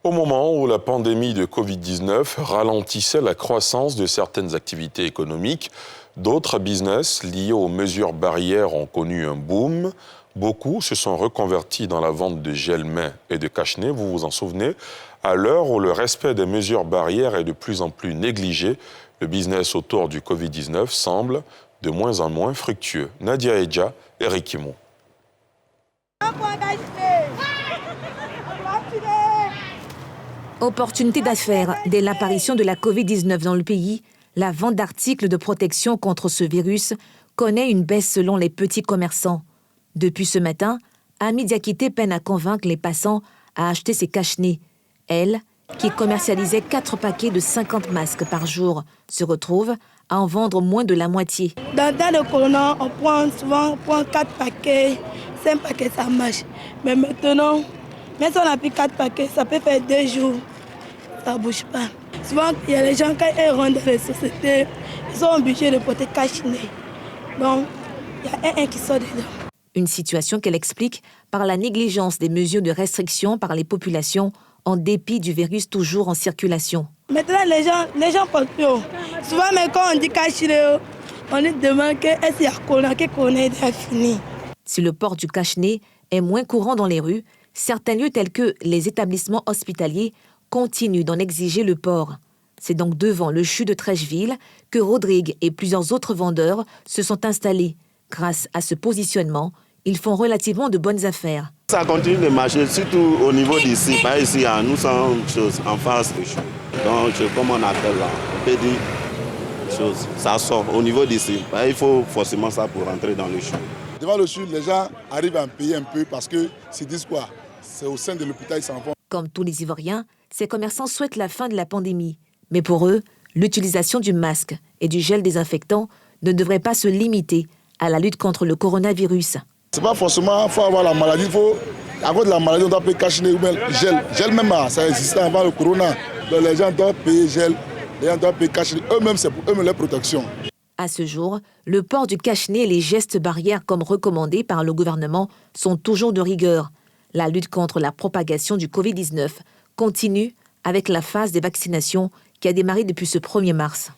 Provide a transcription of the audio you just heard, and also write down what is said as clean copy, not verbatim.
Au moment où la pandémie de Covid-19 ralentissait la croissance de certaines activités économiques, d'autres business liés aux mesures barrières ont connu un boom. Beaucoup se sont reconvertis dans la vente de gel-mains et de cache-nez, vous vous en souvenez. À l'heure où le respect des mesures barrières est de plus en plus négligé, le business autour du Covid-19 semble de moins en moins fructueux. Nadia Edja et Ricky Mo. Opportunité d'affaires. Dès l'apparition de la Covid-19 dans le pays, la vente d'articles de protection contre ce virus connaît une baisse selon les petits commerçants. Depuis ce matin, Ami Diakité peine à convaincre les passants à acheter ses cache-nez. Elle, qui commercialisait 4 paquets de 50 masques par jour, se retrouve à en vendre moins de la moitié. Dans le corona, on prend 4 paquets, 5 paquets, ça marche. Mais maintenant, même si on a pris 4 paquets, ça peut faire 2 jours, ça ne bouge pas. Souvent, il y a les gens, quand ils rentrent dans les sociétés, ils sont obligés de porter cache-nez. Donc, il y a un qui sort dedans. Une situation qu'elle explique par la négligence des mesures de restriction par les populations en dépit du virus toujours en circulation. Maintenant, les gens portent plus. Souvent, mais quand on dit cache-nez, on nous demande est-ce qu'il y a corona, que corona est fini. Si le port du cache-nez est moins courant dans les rues, certains lieux tels que les établissements hospitaliers continuent d'en exiger le port. C'est donc devant le CHU de Trècheville que Rodrigue et plusieurs autres vendeurs se sont installés. Grâce à ce positionnement, ils font relativement de bonnes affaires. Ça continue de marcher, surtout au niveau d'ici. Par ici, nous sommes en face du CHU. Donc, comme on appelle là, on peut dire ça sort au niveau d'ici. Il faut forcément ça pour rentrer dans le CHU. Devant le CHU, les gens arrivent à en payer un peu parce que c'est disent quoi? C'est au sein de l'hôpital, ils s'en vont. Comme tous les Ivoiriens, ces commerçants souhaitent la fin de la pandémie. Mais pour eux, l'utilisation du masque et du gel désinfectant ne devrait pas se limiter à la lutte contre le coronavirus. C'est pas forcément qu'il faut avoir la maladie. À cause de la maladie, on doit payer cache-nez ou même gel. Gel même, ça existait avant le corona. Donc les gens doivent payer gel, les gens doivent payer cache-nez. Eux-mêmes, c'est pour eux-mêmes leur protection. À ce jour, le port du cache-nez et les gestes barrières comme recommandés par le gouvernement sont toujours de rigueur. La lutte contre la propagation du Covid-19 continue avec la phase des vaccinations qui a démarré depuis ce 1er mars.